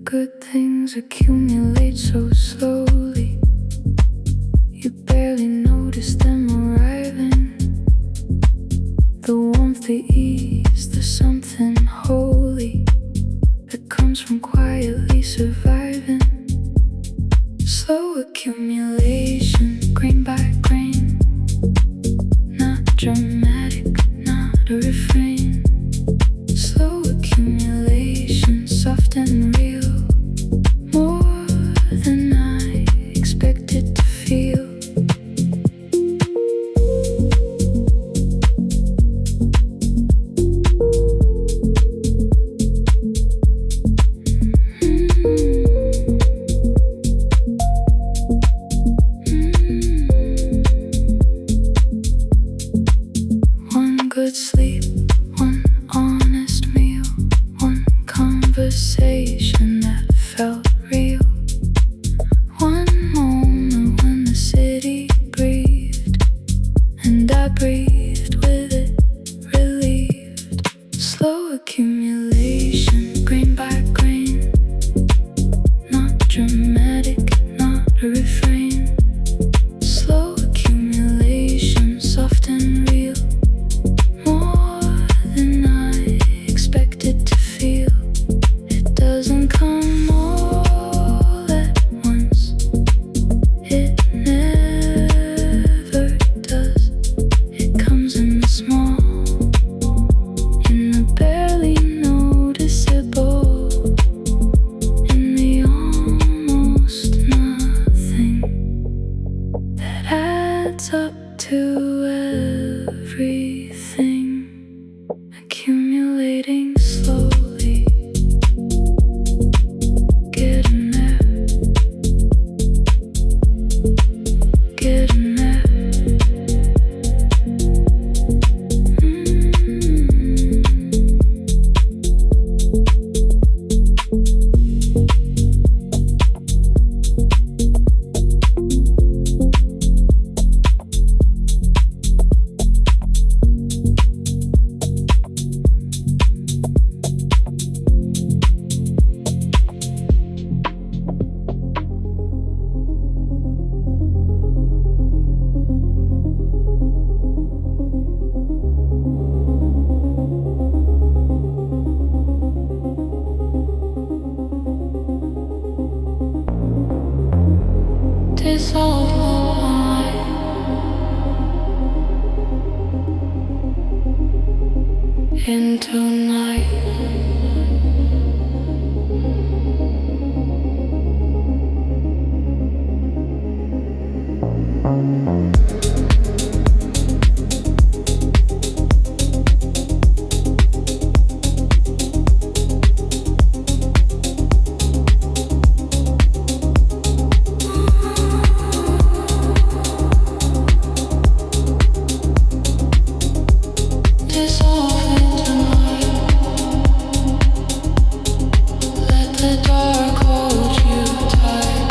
Good things accumulate so slowly, you barely notice them arriving. The warmth, the ease, the something holy that comes from quietly surviving. Slow accumulation, grain by grain, not dramatic, not a refrain. Slow accumulation, soft and real, more than I expected to feel. One good sleep, one honest meal, one conversation that felt real. One moment when the city breathed, and I breathed with it, relieved. Slow accumulation, grain by grain, not dramatic, not a refrain. Slow accumulation, soft and real, more than I expected to feel. It doesn't come all at once, it never does. It comes in the small, in the barely noticeable, in the almost nothing that adds up to everything, accumulating slowly, getting there, getting there. Dissolve into night. Dissolve into night. Let the dark hold you tight.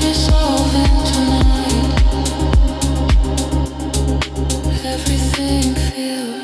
Dissolve into night. Everything feels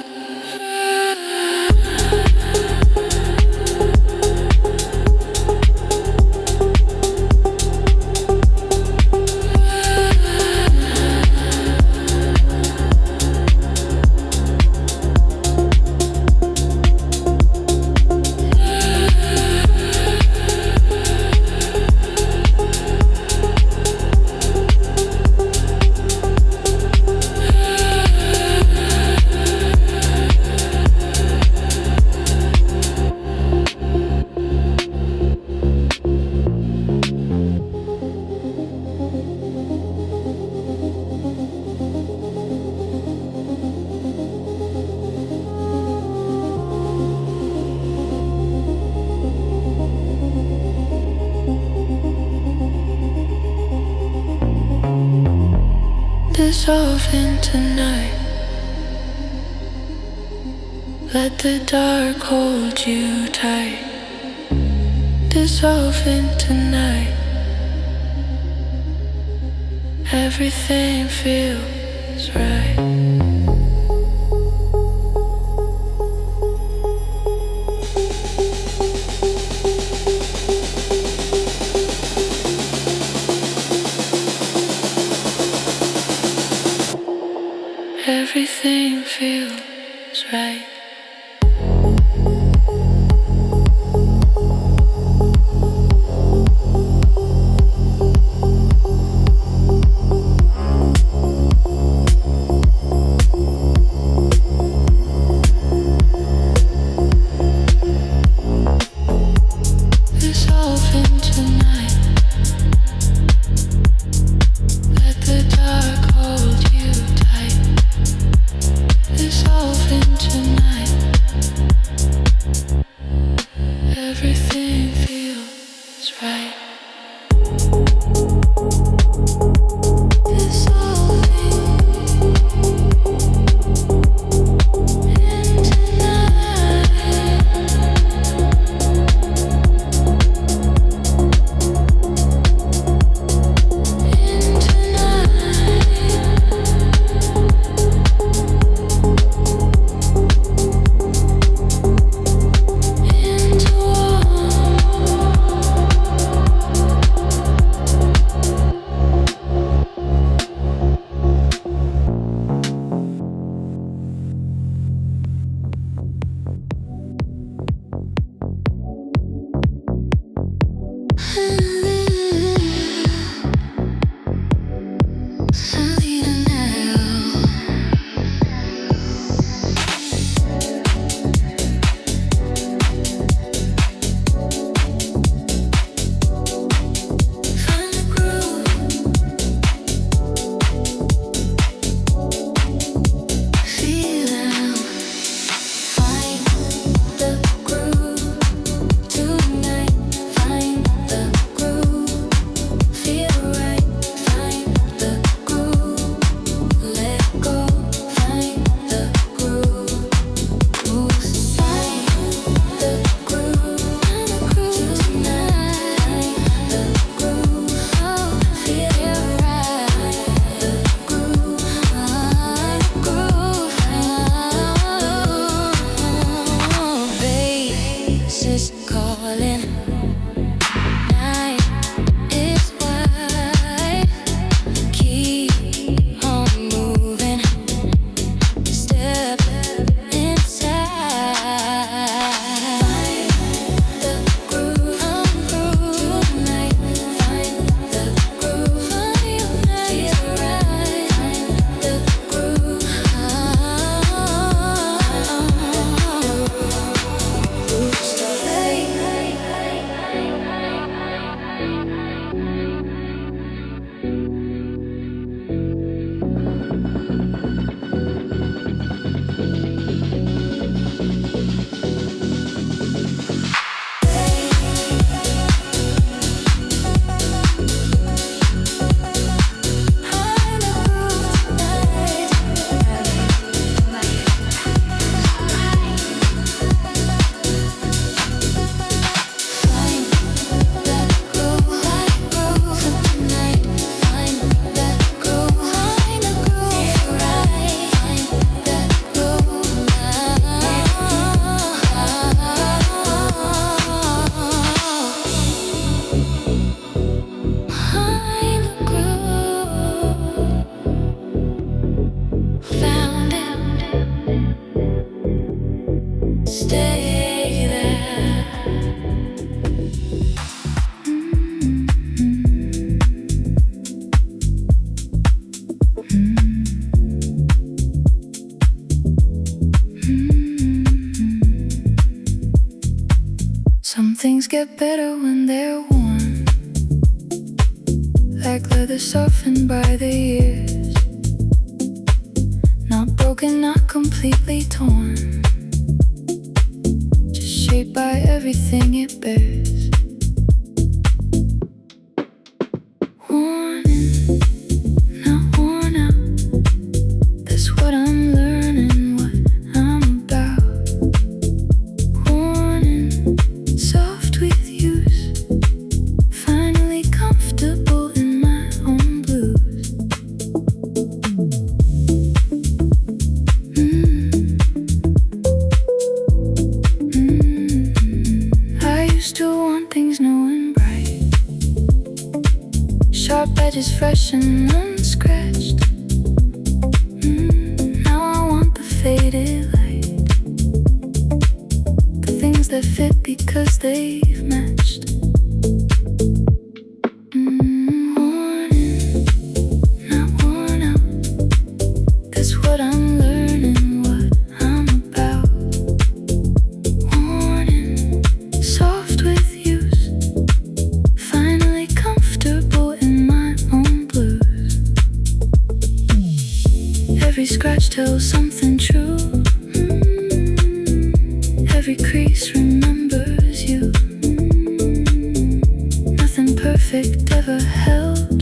dissolve into night. Let the dark hold you tight. Dissolve into night. Everything feels right. voices calling. Night is wide. Keep on moving. Step inside. Find the groove tonight. Find the groove tonight. Feel right. Find the groove. Stay there. Some things get better when they're worn, like leather softened by the years. Not broken, not completely torn, shaped by everything it bears. Worn in, not worn out. That's what I'm learning, what I'm about. Worn in, soft with use. Finally comfortable in my own blues. To want things new and bright, sharp edges fresh and unscratched. Now I want the faded light, the things that fit because they've matched. Worn in, not worn out. That's what I'm learning, what I'm about. Worn in, soft with use, finally comfortable in my own blues. Every scratch tells something true. Every crease remembers you. Nothing perfect ever held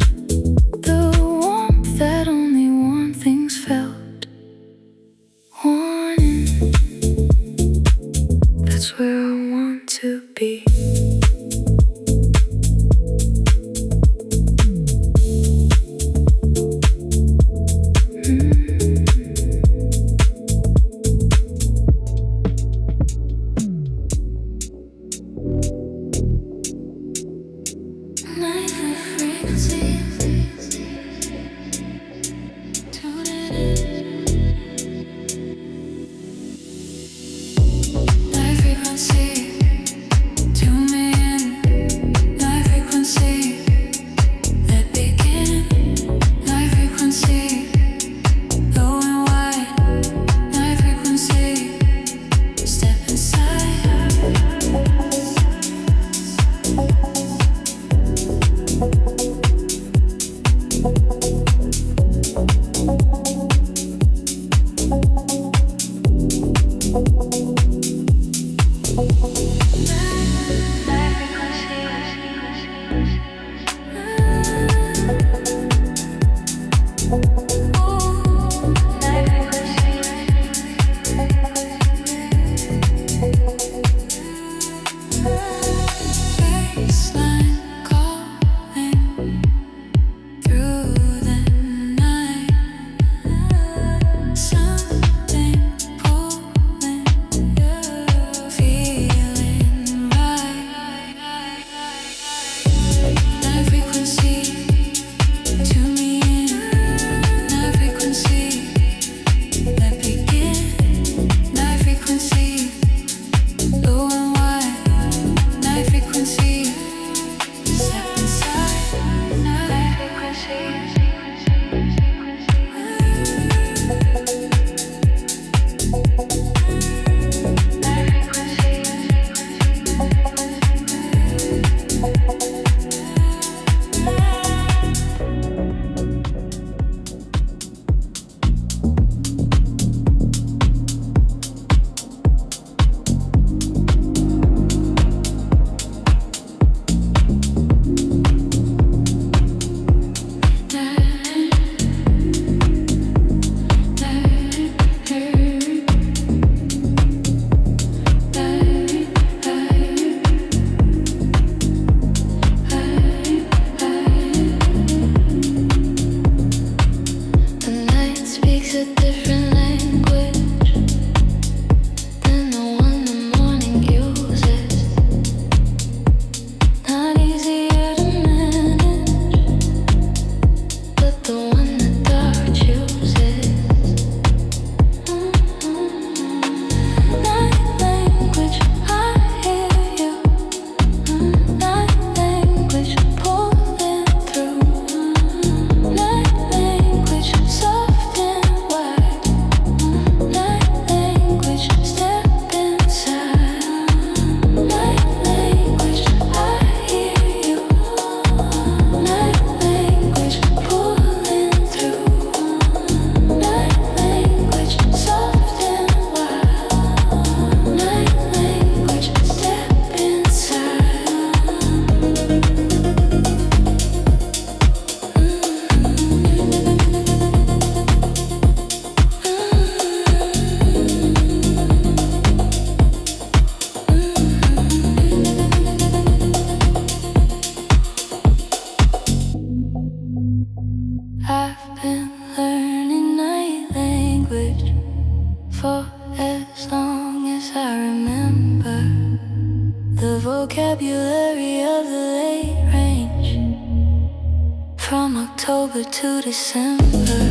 the warmth that only warm things felt. Worn in, that's where I want to be. vocabulary of the late range, from October to December.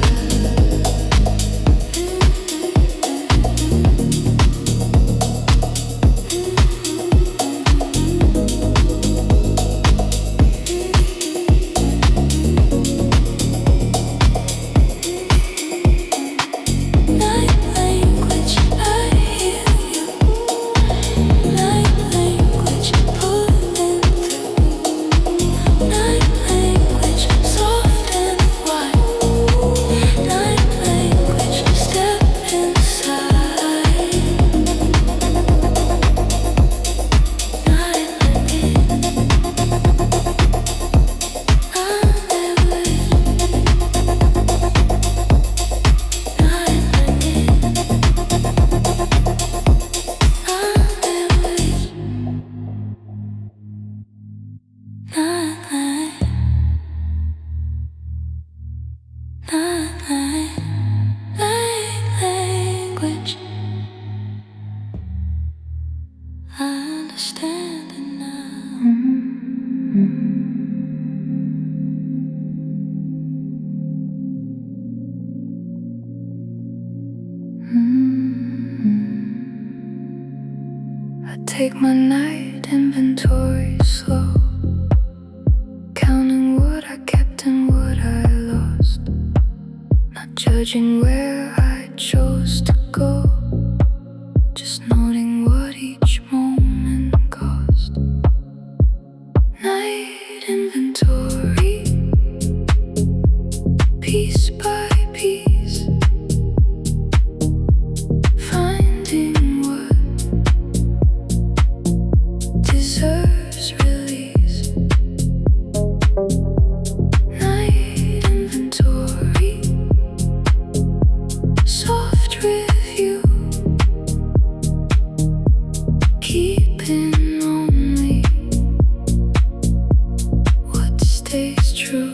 I take my night inventory slow, counting what I kept and what I lost, not judging where I chose to go, just noting what each moment cost. Night inventory, piece by piece, finding what deserves release. Night inventory, soft review, keeping only what stays true.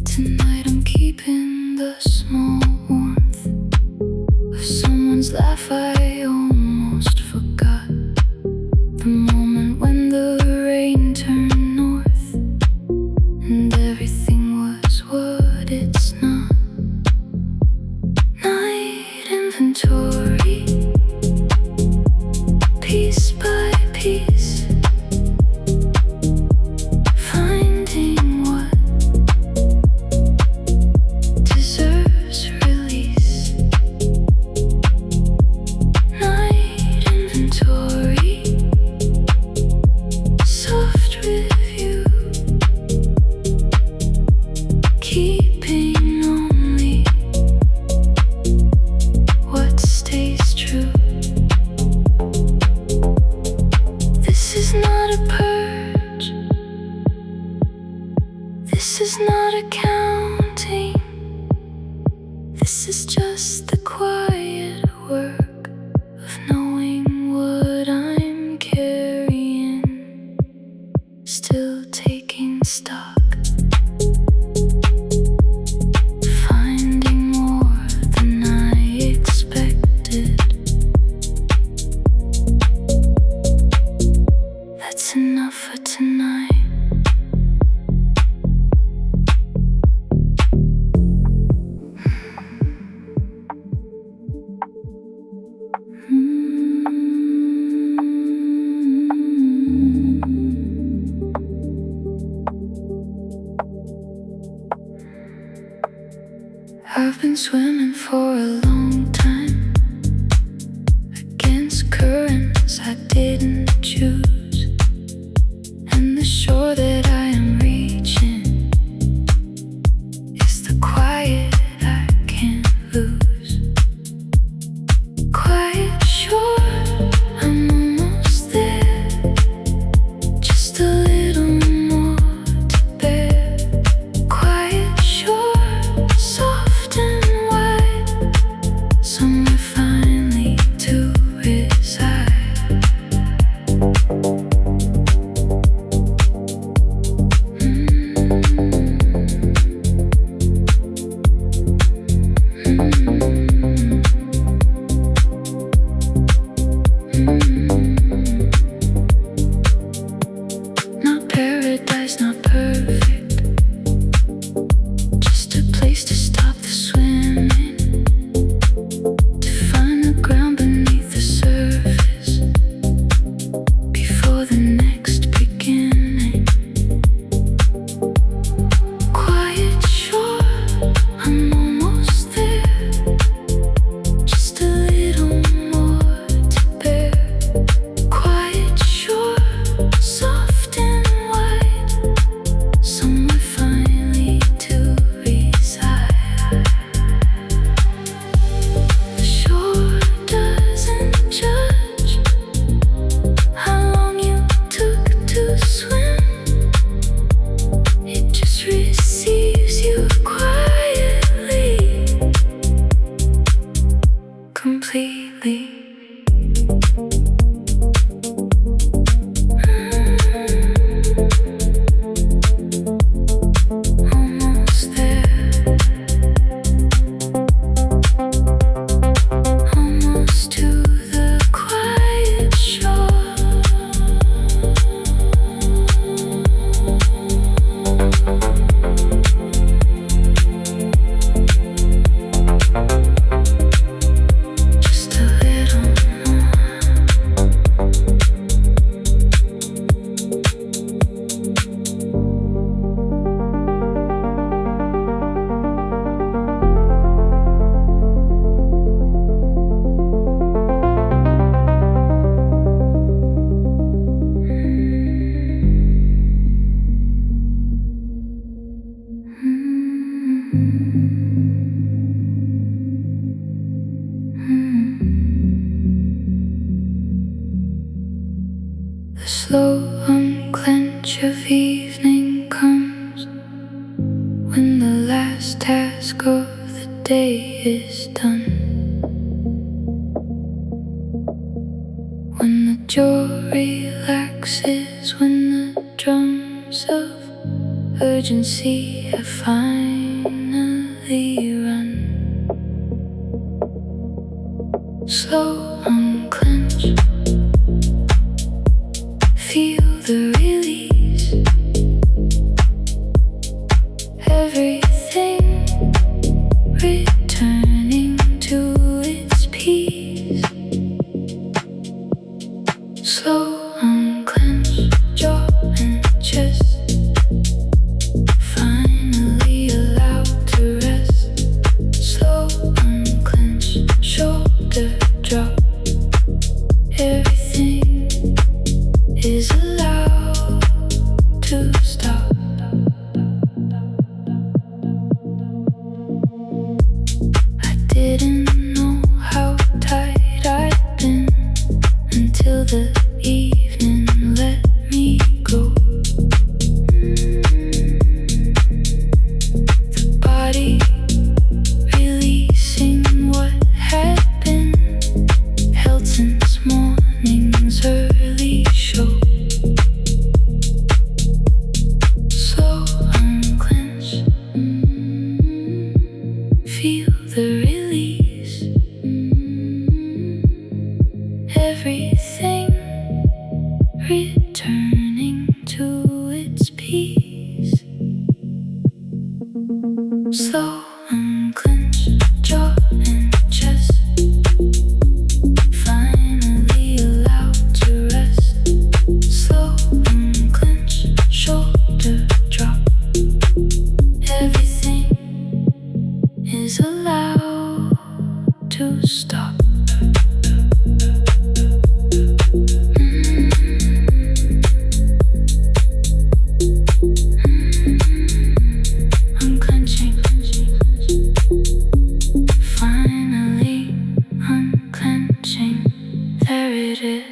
Tonight I'm keeping the small warmth of someone's laugh I almost forgot. The moment when the rain turned north and everything was what it's not. Night inventory, piece by piece, finding what deserves release. Night inventory, soft review, keeping only what stays true. This is not a purge, this is not accounting, this is just the quiet work of knowing what I'm carrying, still taking stock, finding more than I expected. That's enough for tonight. I've been swimming for a long time, against currents I didn't choose, and the shore that I am reaching is the quiet I can't lose. Quiet shore, I'm almost there, just a little more to bear. Quiet shore, soft and wide, somewhere finally Not paradise, not perfect. Just a place to stop the swimming, to find the ground beneath the surface before the next beginning. Quiet shore, I'm almost there. Just a little more to bear. Quiet shore, soft and wide, somewhere finally to reside. The shore doesn't judge how long you took to swim. It just receives you quietly, completely. Almost there, almost to the quiet shore. Just a little more. The slow unclench of evening comes when the last task of the day is done. When the jaw relaxes, when the drums of urgency have finally run. Slow unclench, feel the release. Everything returning to its peace. Slow unclench, jaw and chest, finally allowed to rest. Slow unclench, shoulder drop. Everything is allowed to stop. I didn't know how tight I'd been until the evening let me go. The body releasing what had been held since morning's early show. Slow unclench, feel the release. Everything returning to its peace. Slow unclench, jaw and chest, finally allowed to rest. Slow unclench, shoulder drop. Everything is allowed to stop. Unclenching, finally unclenching. There it is.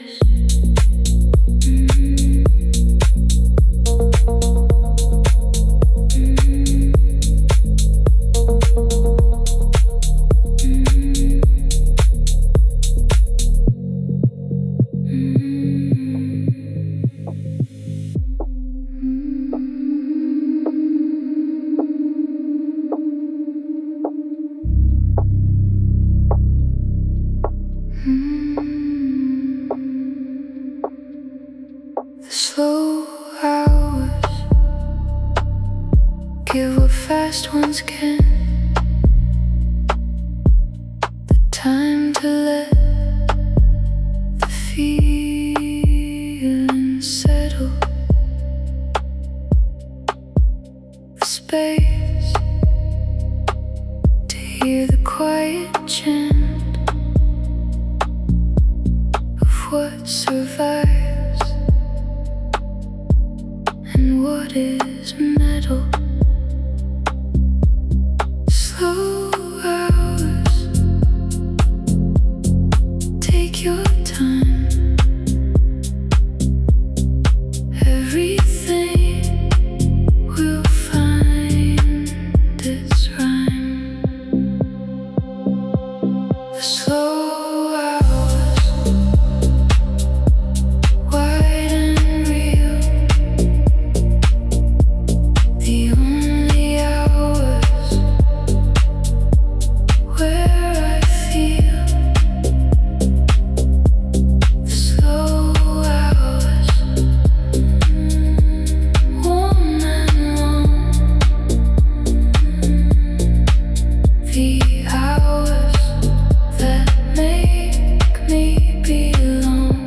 seconds can. The time to let the feeling settle. The space to hear the quiet chant of what survives and what is metal. Slow hours, take your time. Everything will find its rhyme. The slow hours, wide and real. The only hours where I feel. The slow hours, warm and long. The hours that make me belong.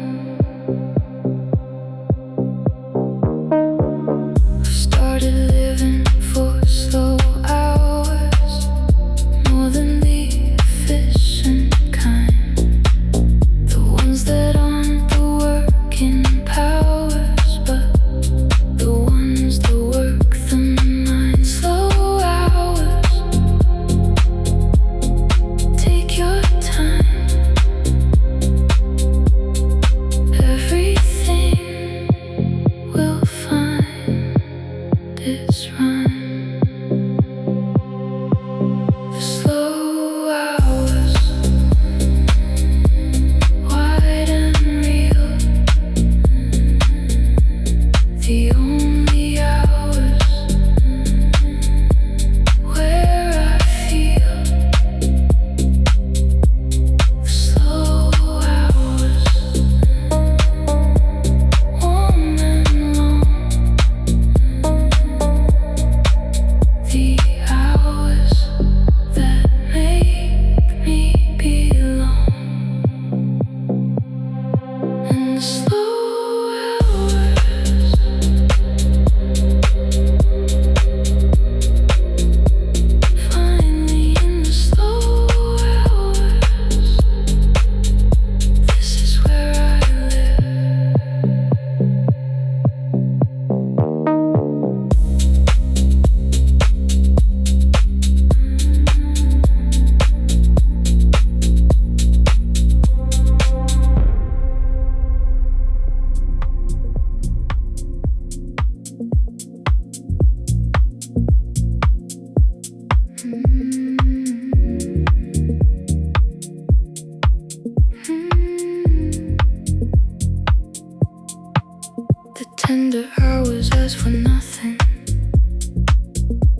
I've started living for slow hours, more than the efficient kind. The ones that aren't the working powers, but the ones that work the mind. Slow hours, take your time. Everything will find its rhyme. The slow hours, wide and real. The only hours where I feel. The slow hours, warm and long. The hours that make me belong. And the slow hours, finally in the slow hours, this is where I live. The tender hours ask for nothing,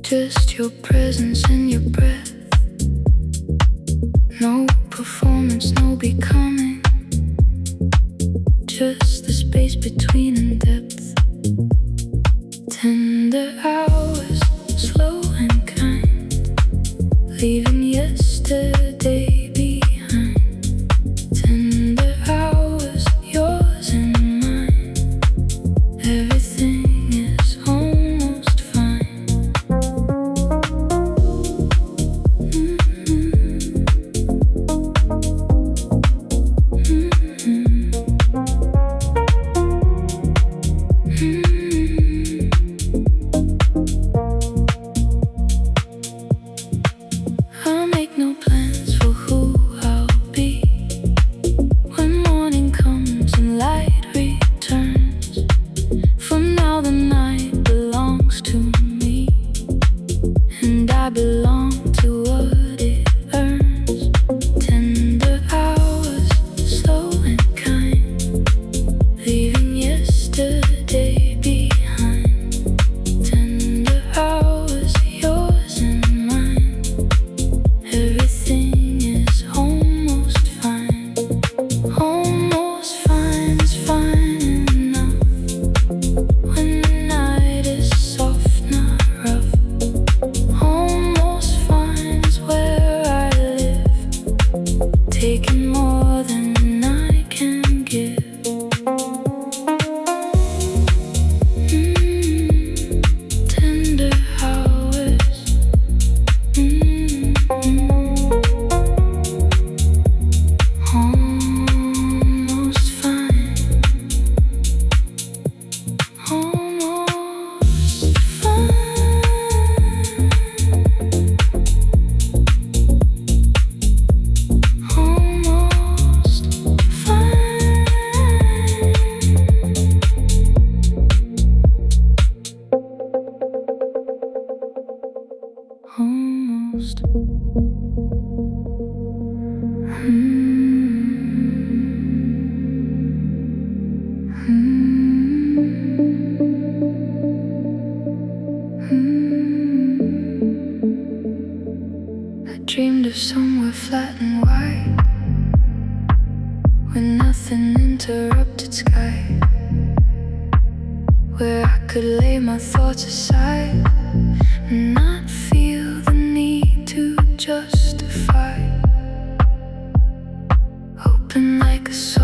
just your presence and your breath. No performance, no becoming, just the space between and depth. Tender hours, slow and kind, leaving yesterday behind. Tender hours, yours and mine. Everything is almost fine. I make no plans. taking more than I can give. Tender hours. Almost fine. Almost fine. Almost fine. Almost. I dreamed of somewhere flat and white, where nothing interrupted sky, where I could lay my thoughts aside and not feel the need to justify. Open like a soul.